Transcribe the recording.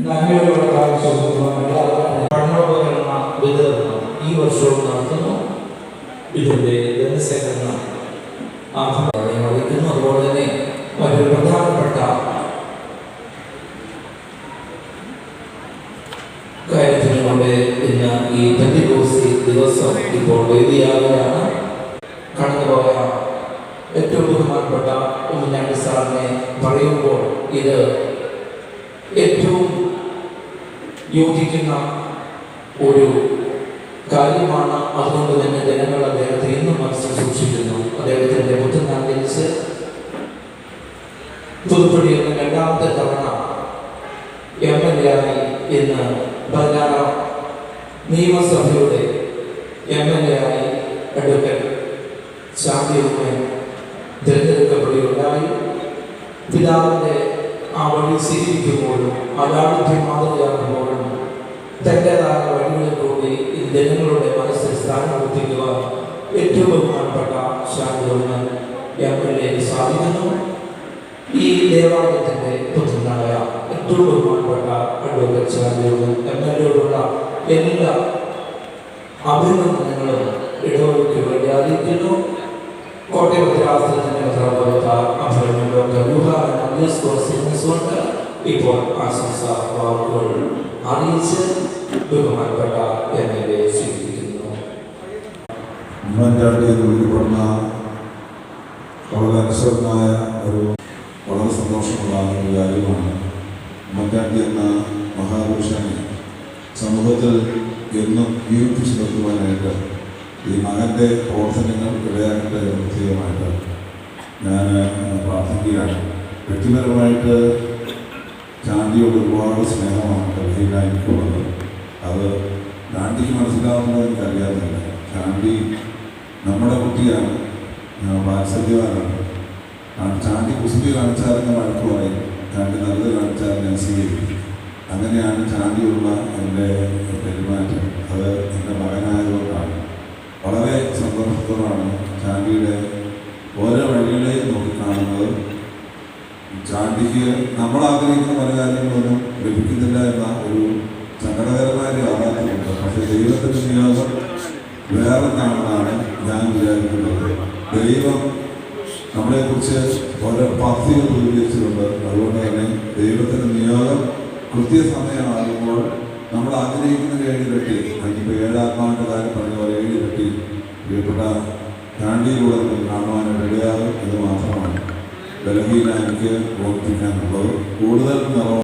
നന്മയുടെ പഠനോപകരണ വിതരണം ഈ വർഷവും നടത്തുന്നു. ഇതിന്റെ ധനശേഖരണ അറിയിക്കുന്നു. അതുപോലെ തന്നെ മറ്റൊരു പ്രധാനപ്പെട്ട കാര്യത്തിലൂടെ ഇന്ന് ഈ പെന്തക്കോസ്ത് ദിവസം ഇപ്പോൾ വേദിയാകുകയാണ്. കടന്നുപോയ ഏറ്റവും ബഹുമാനപ്പെട്ട ഉമ്മൻചാണ്ടി സാറിനെ പറയുമ്പോൾ ഇത് ഏറ്റവും യോജിക്കുന്ന ഒരു കാര്യമാണ്. അതുകൊണ്ട് തന്നെ ജനങ്ങൾ അദ്ദേഹത്തെ ഇന്നും മനസ്സിൽ സൂക്ഷിക്കുന്നു. അദ്ദേഹത്തിന്റെ ബുദ്ധനാന്തിച്ച് പുതുപ്പള്ളിയിൽ രണ്ടാമത്തെ തവണ MLA ആയി ഇന്ന് 16ാം നിയമസഭയുടെ MLA ആയി അഡ്വക്കേറ്റ് ശാന്തി ഉമ്മൻ തിരഞ്ഞെടുക്കപ്പെടുകയുണ്ടായി. പിതാവിന്റെ ആ വഴി സ്വീകരിക്കുമ്പോഴും അലാളിത്യം മാതൃകയാക്കുമ്പോഴും തൻ്റെതായ വഴികളിൽ കൂടി ജനങ്ങളുടെ മനസ്സിൽ സ്ഥാനമൊത്തിക്കുക ഏറ്റവും ബഹുമാനപ്പെട്ട ശാന്തി ഉമ്മൻ MLA സാധിക്കുന്നു. ഈ ദേവാലയത്തിന്റെ പുത്രനായ ഏറ്റവും ബഹുമാനപ്പെട്ട അഡ്വക്കേറ്റ് ശാന്തി ഉമ്മൻ MLA എല്ലാ അഭിനന്ദനങ്ങളും ഇടവകയ്ക്ക് വേണ്ടി അറിയിക്കുന്നു. കോട്ടയം ഭദ്രാസനത്തിന്റെ ഇപ്പോൾ ആശംസ വാക്കുകൾ അറിയിച്ച് ബഹുമാനപ്പെട്ട MLA സ്വീകരിക്കുന്നു. ഉമ്മൻചാണ്ടി എന്ന് വിളിക്കപ്പെടുന്ന വളരെ അനുസരണമായ വളരെ സന്തോഷമുള്ള ഒരു കാര്യമാണ്. ഉമ്മൻചാണ്ടി എന്ന മഹാപുരുഷനെ സമൂഹത്തിൽ എന്നും ജീവിപ്പിച്ചു നിർത്തുവാനായിട്ട് ഈ മകൻ്റെ പ്രവർത്തനങ്ങൾ ഇടയാകട്ടെ പ്രത്യേകമായിട്ട് ഞാൻ പ്രാർത്ഥിക്കുകയാണ്. വ്യക്തിപരമായിട്ട് ചാണ്ടിയോട് ഒരുപാട് സ്നേഹമാണ് ഡൽഹിയിലാണ് എനിക്കുള്ളത്. അത് ചാണ്ടിക്ക് മനസ്സിലാവുന്നത് എനിക്കറിയാവുന്നില്ല. ചാണ്ടി നമ്മുടെ കുട്ടിയാണ്, വാത്സല്യവാനാണ്. ചാണ്ടി കുസൃതി കാണിച്ചാലും ഞാൻ വഴക്ക് പറയും, ചാണ്ടി നല്ലത് കാണിച്ചാലും ഞാൻ സ്വീകരിക്കും. അങ്ങനെയാണ് ചാണ്ടിയുള്ള എൻ്റെ പെരുമാറ്റം. അത് എൻ്റെ മകനായതുകൊണ്ടാണ്. വളരെ സന്തോഷത്തോടാണ് ചാണ്ടിയുടെ ഓരോ വഴികളെയും നോക്കിക്കാണുന്നത്. ചാണ്ടിക്ക് നമ്മൾ ആഗ്രഹിക്കുന്ന പല കാര്യങ്ങളൊന്നും ലഭിക്കുന്നില്ല എന്ന ഒരു സങ്കടകരമായ യാഥാർത്ഥ്യമുണ്ട്. പക്ഷേ ദൈവത്തിൻ്റെ നിയോഗം വേറെന്നാണെന്നാണ് ഞാൻ വിചാരിക്കുന്നത്. ദൈവം നമ്മളെക്കുറിച്ച് ഓരോ പദ്ധതികൾ രൂപീകരിച്ചിട്ടുണ്ട്. അതുകൊണ്ട് തന്നെ ദൈവത്തിൻ്റെ നിയോഗം കൃത്യസമയമാകുമ്പോൾ നമ്മൾ ആഗ്രഹിക്കുന്ന 7 ഇരട്ടി, അതിപ്പോൾ 7 ആത്മാവിൻ്റെ കാര്യം പറഞ്ഞ പോലെ 7 ഇരട്ടി പ്രിയപ്പെട്ട ചാണ്ടിയിലൂടെ കാണുവാനായിട്ട് ഇടയാകും. ഇത് മാത്രമാണ് ഡൽഹിയിൽ എനിക്ക് ഓർമ്മിപ്പിക്കാനുള്ളത്. കൂടുതൽ നിറവ്